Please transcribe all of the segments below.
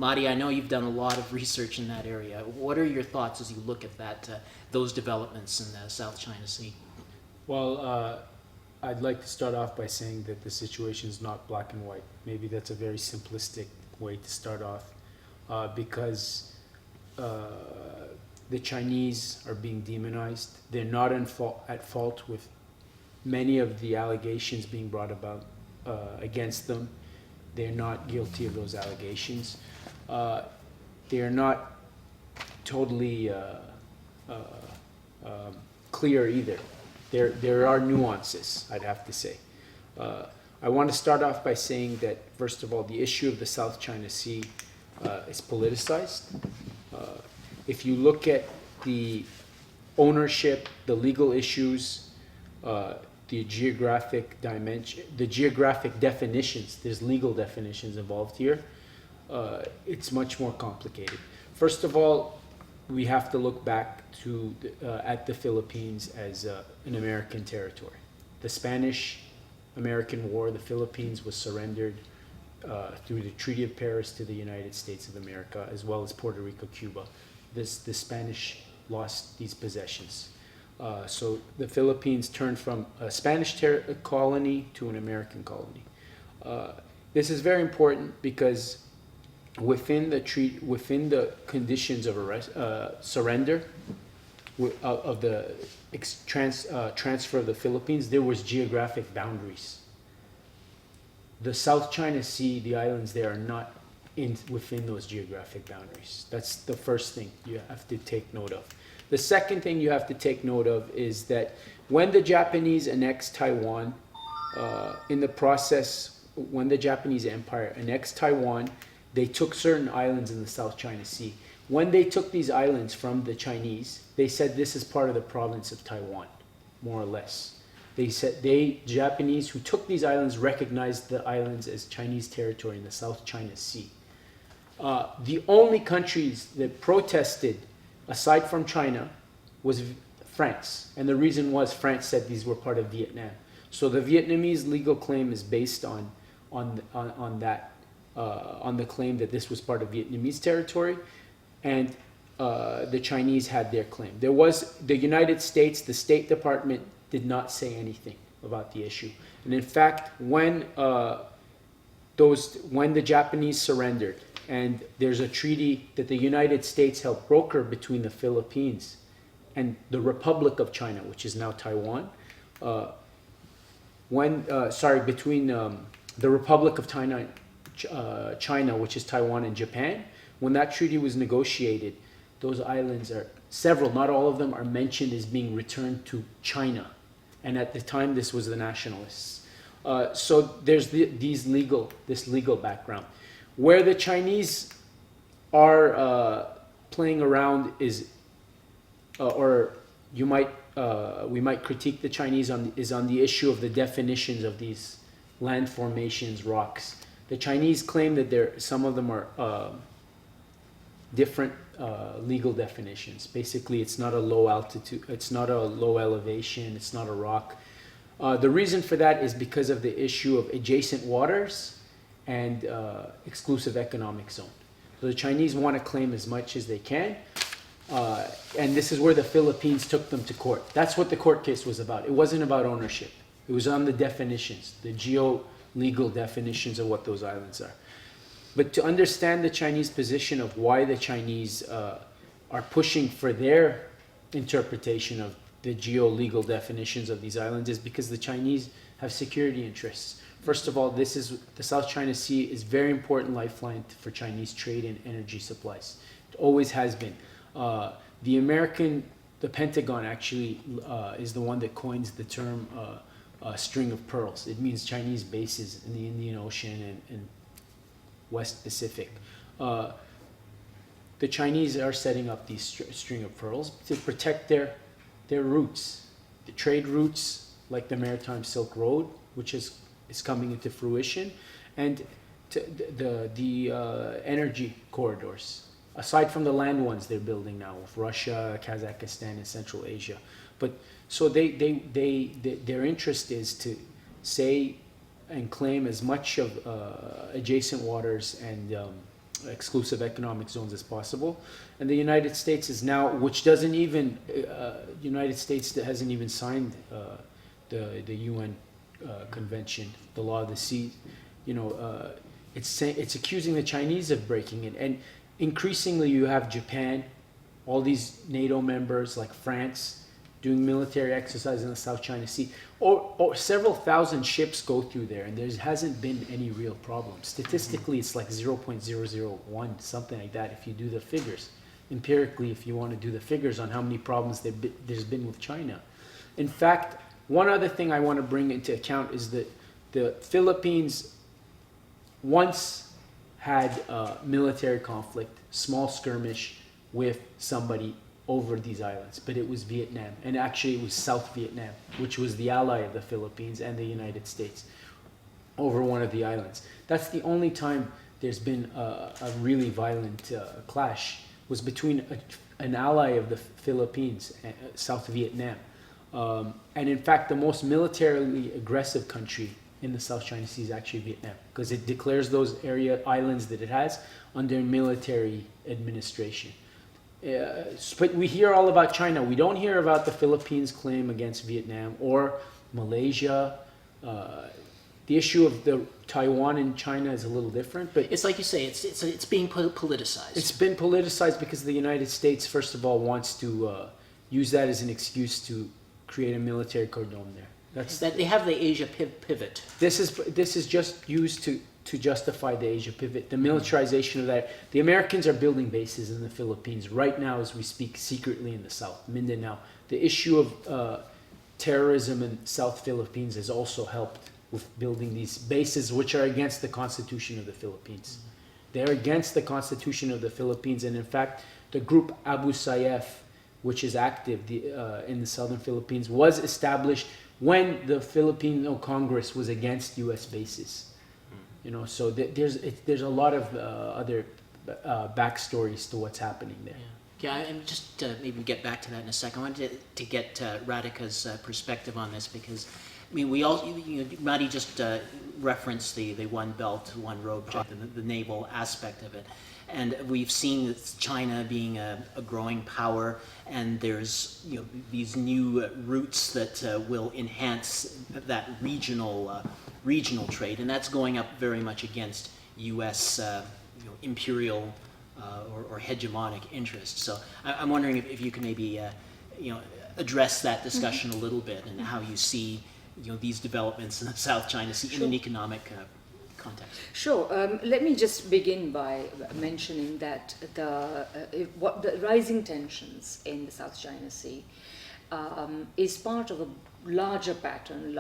Mahdi, I know you've done a lot of research in that area. What are your thoughts as you look at those developments in the South China Sea? Well, I'd like to start off by saying that the situation is not black and white. Maybe that's a very simplistic way to start off, because the Chinese are being demonized. They're not at fault with many of the allegations being brought about against them. They're not guilty of those allegations. They are not totally clear either. There are nuances, I'd have to say. I want to start off by saying that, first of all, the issue of the South China Sea is politicized. If you look at the ownership, the legal issues, the geographic dimension, the geographic definitions, there's legal definitions involved here, it's much more complicated. First of all, we have to look back to at the Philippines as an American territory. The Spanish-American War, the Philippines was surrendered through the Treaty of Paris to the United States of America, as well as Puerto Rico, Cuba. The Spanish lost these possessions. So the Philippines turned from a Spanish colony to an American colony. This is very important because within the conditions of surrender of the transfer of the Philippines, there was geographic boundaries. The South China Sea, the islands there, are not within those geographic boundaries. That's the first thing you have to take note of. The second thing you have to take note of is that when the Japanese annexed Taiwan, in the process, when the Japanese Empire annexed Taiwan, they took certain islands in the South China Sea. When they took these islands from the Chinese, they said this is part of the province of Taiwan, more or less. They said Japanese who took these islands recognized the islands as Chinese territory in the South China Sea. The only countries that protested, aside from China, was France. And the reason was France said these were part of Vietnam. So the Vietnamese legal claim is based on the claim that this was part of Vietnamese territory, and the Chinese had their claim. There was the United States, the State Department did not say anything about the issue. And in fact, when the Japanese surrendered, and there's a treaty that the United States helped broker between the Philippines and the Republic of China, which is now Taiwan, between the Republic of China, which is Taiwan, and Japan, when that treaty was negotiated, those islands are, several, not all of them, are mentioned as being returned to China. And at the time, this was the nationalists. So there's this legal background. Where the Chinese are playing around is, we might critique the Chinese on the issue of the definitions of these land formations, rocks. The Chinese claim that some of them are different legal definitions. Basically, it's not a low altitude, it's not a low elevation, it's not a rock. The reason for that is because of the issue of adjacent waters and exclusive economic zone. So the Chinese want to claim as much as they can, and this is where the Philippines took them to court. That's what the court case was about. It wasn't about ownership. It was on the definitions, the geo-legal definitions of what those islands are. But to understand the Chinese position of why the Chinese are pushing for their interpretation of the geo-legal definitions of these islands is because the Chinese have security interests. First of all, the South China Sea is a very important lifeline for Chinese trade and energy supplies. It always has been. The Pentagon actually is the one that coins the term string of pearls. It means Chinese bases in the Indian Ocean and West Pacific. The Chinese are setting up these string of pearls to protect their routes, the trade routes like the Maritime Silk Road, which is coming into fruition, and the energy corridors, aside from the land ones they're building now with Russia, Kazakhstan, and Central Asia. But so their interest is to say and claim as much of adjacent waters and exclusive economic zones as possible. And the United States is now, which doesn't even, United States that hasn't even signed the UN convention, the law of the sea, it's accusing the Chinese of breaking it. And increasingly you have Japan, all these NATO members like France, doing military exercise in the South China Sea, or several thousand ships go through there, and there hasn't been any real problem. Statistically, it's like 0.001, something like that, if you do the figures. Empirically, if you want to do the figures on how many problems there's been with China. In fact, one other thing I want to bring into account is that the Philippines once had a military conflict, small skirmish with somebody over these islands, but it was Vietnam, and actually it was South Vietnam, which was the ally of the Philippines and the United States, over one of the islands. That's the only time there's been a really violent clash, was between an ally of the Philippines, South Vietnam. And in fact, the most militarily aggressive country in the South China Sea is actually Vietnam, because it declares those islands that it has under military administration. But we hear all about China. We don't hear about the Philippines' claim against Vietnam or Malaysia. The issue of the Taiwan and China is a little different, but It's like you say, it's being politicized. it's been politicized because the United States, first of all, wants to use that as an excuse to create a military cordon there. That they have the Asia pivot. This is just used to justify the Asia pivot, the militarization of that. The Americans are building bases in the Philippines right now as we speak, secretly in the South, Mindanao. The issue of terrorism in South Philippines has also helped with building these bases, which are against the Constitution of the Philippines. They're against the Constitution of the Philippines, and in fact, the group Abu Sayyaf, which is active in the southern Philippines, was established when the Filipino Congress was against U.S. bases. So there's a lot of other backstories to what's happening there. Yeah, and just maybe get back to that in a second. I wanted to get Radhika's perspective on this, because we all, Mahdi just referenced the One Belt, One Road project, the naval aspect of it. And we've seen China being a growing power, and there's these new routes that will enhance that regional trade, and that's going up very much against U.S. Imperial or hegemonic interests. So I'm wondering if you can maybe address that discussion a little bit, and how you see these developments in the South China Sea in an economic context. Sure. Let me just begin by mentioning that the rising tensions in the South China Sea is part of a larger pattern,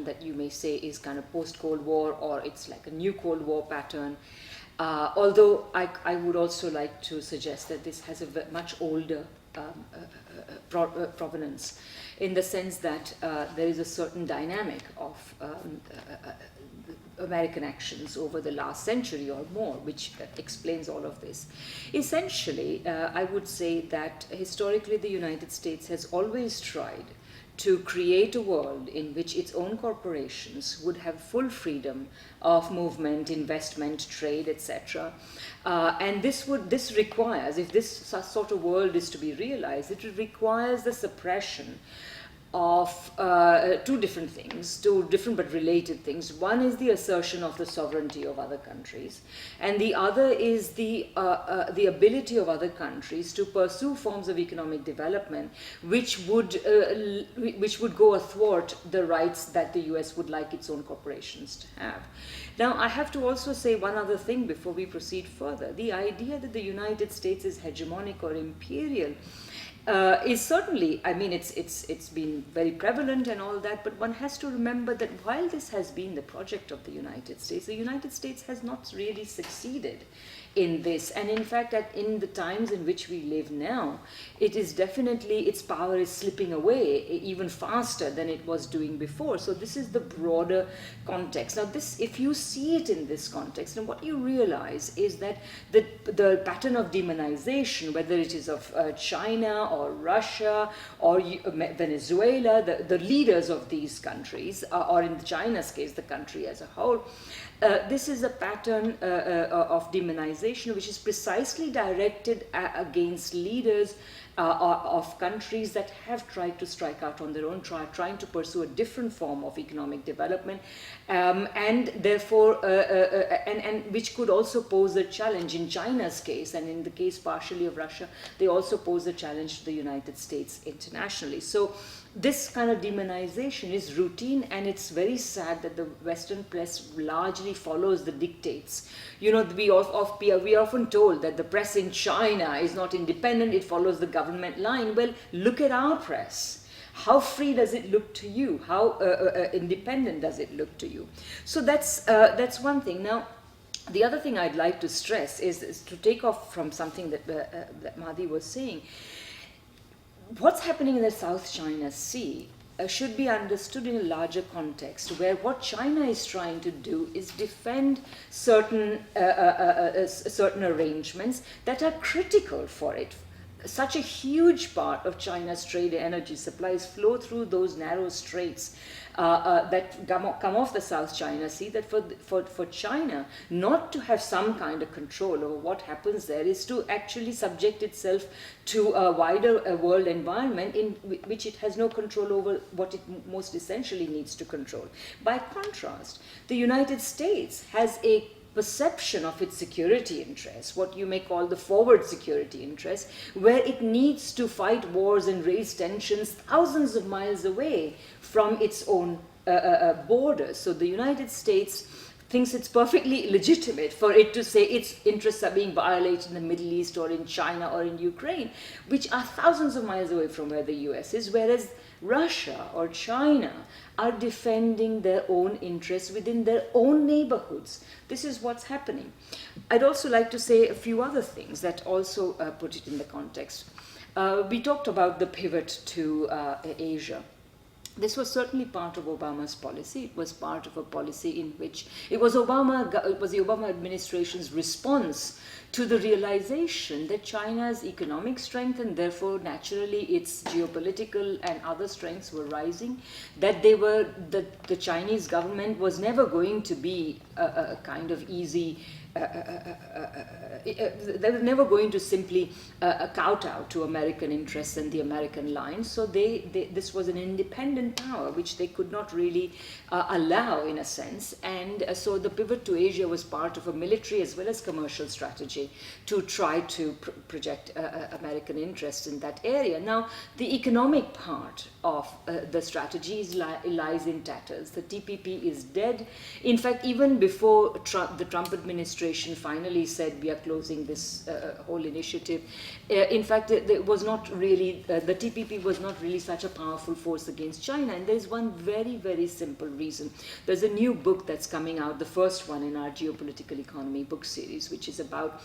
that you may say is kind of post-Cold War, or it's like a new Cold War pattern. Although I would also like to suggest that this has a much older provenance, in the sense that there is a certain dynamic of American actions over the last century or more, which explains all of this. Essentially, I would say that historically the United States has always tried to create a world in which its own corporations would have full freedom of movement, investment, trade, etc. And this requires, if this sort of world is to be realized, it requires the suppression of two different things, two different but related things. One is the assertion of the sovereignty of other countries, and the other is the ability of other countries to pursue forms of economic development which would go athwart the rights that the US would like its own corporations to have. Now, I have to also say one other thing before we proceed further. The idea that the United States is hegemonic or imperial is certainly, it's been very prevalent and all that, but one has to remember that while this has been the project of the United States has not really succeeded in this. And in fact, in the times in which we live now, it is definitely, its power is slipping away even faster than it was doing before. So this is the broader context. Now this, if you see it in this context, and what you realize is that the pattern of demonization, whether it is of China or Russia or Venezuela, the leaders of these countries, or in China's case, the country as a whole, this is a pattern of demonization which is precisely directed against leaders of countries that have tried to strike out on their own, trying to pursue a different form of economic development, and therefore, and which could also pose a challenge in China's case, and in the case partially of Russia, they also pose a challenge to the United States internationally. So this kind of demonization is routine, and it's very sad that the Western press largely follows the dictates. You know, we are often told that the press in China is not independent, it follows the government line. Well, look at our press. How free does it look to you? How independent does it look to you? So that's one thing. Now, the other thing I'd like to stress is to take off from something that Mahdi was saying. What's happening in the South China Sea should be understood in a larger context, where what China is trying to do is defend certain arrangements that are critical for it. Such a huge part of China's trade and energy supplies flow through those narrow straits that come off the South China Sea, that for China not to have some kind of control over what happens there is to actually subject itself to a wider world environment in which it has no control over what it most essentially needs to control. By contrast, the United States has a perception of its security interests, what you may call the forward security interests, where it needs to fight wars and raise tensions thousands of miles away from its own borders. So the United States thinks it's perfectly legitimate for it to say its interests are being violated in the Middle East or in China or in Ukraine, which are thousands of miles away from where the US is, whereas Russia or China are defending their own interests within their own neighborhoods. This is what's happening. I'd also like to say a few other things that also put it in the context. We talked about the pivot to Asia. This was certainly part of Obama's policy. It was part of a policy in which it was the Obama administration's response to the realization that China's economic strength and therefore naturally its geopolitical and other strengths were rising, that the Chinese government was never going to be a kind of easy they were never going to simply kowtow to American interests and the American line. So this was an independent power which they could not really allow, in a sense. And so the pivot to Asia was part of a military as well as commercial strategy to try to project American interests in that area. Now, the economic part of the strategy lies in tatters. The TPP is dead. In fact, even before the Trump administration finally said we are closing this whole initiative, in fact, it was not really, the TPP was not really such a powerful force against China. And there's one very, very simple reason. There's a new book that's coming out, the first one in our Geopolitical Economy book series, which is about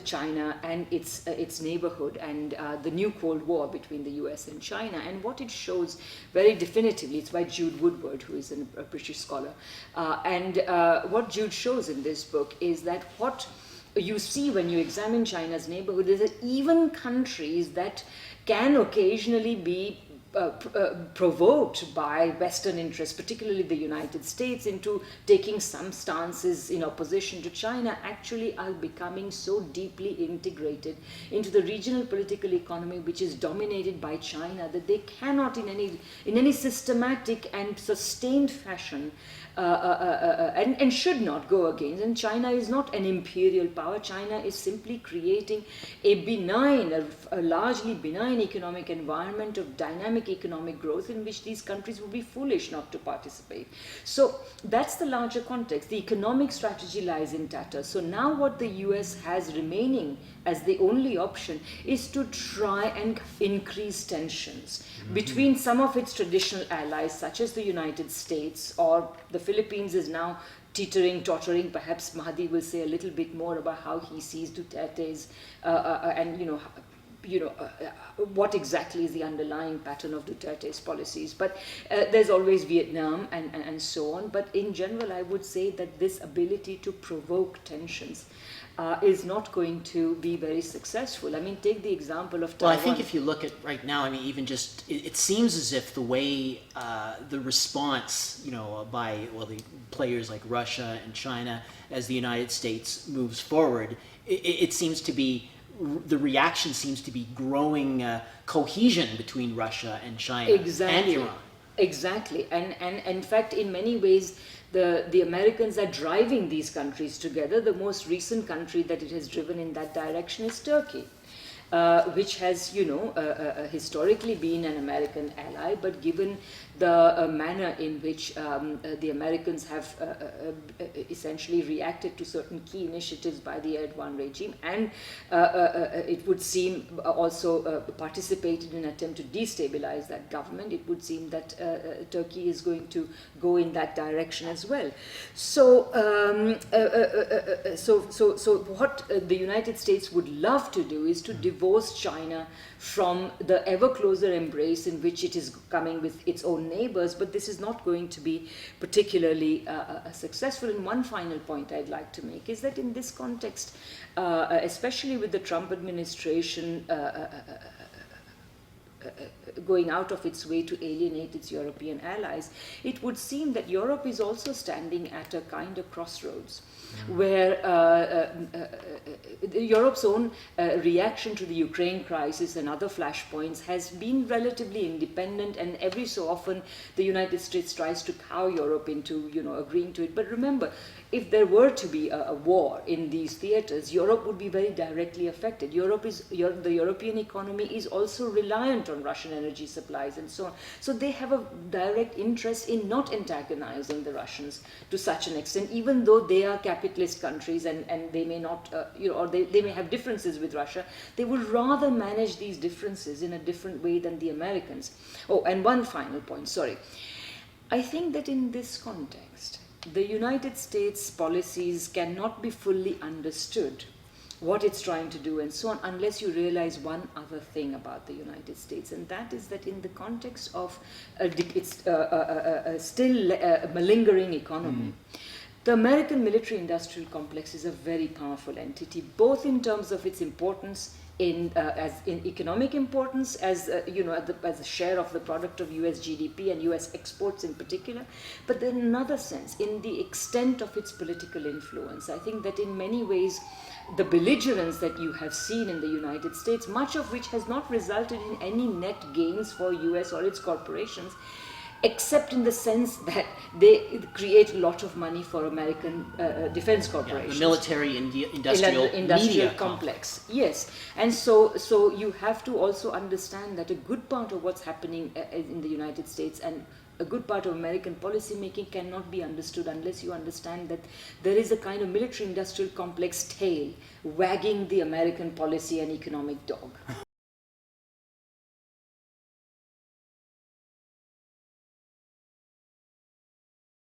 China and its neighborhood and the new Cold War between the US and China. And what it shows very definitively, it's by Jude Woodward, who is a British scholar. What Jude shows in this book is that what you see when you examine China's neighborhood is that even countries that can occasionally be provoked by Western interests, particularly the United States, into taking some stances in opposition to China, actually are becoming so deeply integrated into the regional political economy, which is dominated by China, that they cannot in any systematic and sustained fashion and should not go against. And China is not an imperial power. China is simply creating a largely benign economic environment of dynamic economic growth in which these countries would be foolish not to participate. So that's the larger context. The economic strategy lies in tatters. So now what the US has remaining as the only option is to try and increase tensions between some of its traditional allies, such as the United States, or the Philippines is now tottering. Perhaps Mahdi will say a little bit more about how he sees Duterte's and what exactly is the underlying pattern of Duterte's policies. But there's always Vietnam and so on. But in general, I would say that this ability to provoke tensions is not going to be very successful. I mean, take the example of Taiwan. Well, I think if you look at right now, I mean, even just, it seems as if the way the response, by, the players like Russia and China as the United States moves forward, it seems to be, the reaction seems to be growing cohesion between Russia and China and Iran. Exactly. And in fact, in many ways, the Americans are driving these countries together. The most recent country that it has driven in that direction is Turkey, which has, historically been an American ally, but given the manner in which the Americans have essentially reacted to certain key initiatives by the Erdogan regime, and it would seem also participated in an attempt to destabilize that government, it would seem that Turkey is going to go in that direction as well. So, so what the United States would love to do is to divorce China from the ever closer embrace in which it is coming with its own neighbors, but this is not going to be particularly successful. And one final point I'd like to make is that in this context, especially with the Trump administration going out of its way to alienate its European allies, it would seem that Europe is also standing at a kind of crossroads, where Europe's own reaction to the Ukraine crisis and other flashpoints has been relatively independent, and every so often the United States tries to cow Europe into agreeing to it. But remember, if there were to be a war in these theaters, Europe would be very directly affected. The European economy is also reliant on Russian energy supplies and so on. So they have a direct interest in not antagonizing the Russians to such an extent, even though they are capitalist countries and they may not, or they may have differences with Russia. They would rather manage these differences in a different way than the Americans. Oh, and one final point, sorry. I think that in this context, the United States policies cannot be fully understood, what it's trying to do and so on, unless you realize one other thing about the United States, and that is that in the context of still a malingering economy, the American military-industrial complex is a very powerful entity, both in terms of its importance as in economic importance, as as a share of the product of U.S. GDP and U.S. exports in particular, but in another sense, in the extent of its political influence. I think that in many ways, the belligerence that you have seen in the United States, much of which has not resulted in any net gains for U.S. or its corporations, except in the sense that they create a lot of money for American defense corporations. The military industrial media complex. Yes, and so you have to also understand that a good part of what's happening in the United States and a good part of American policy making cannot be understood unless you understand that there is a kind of military industrial complex tail wagging the American policy and economic dog.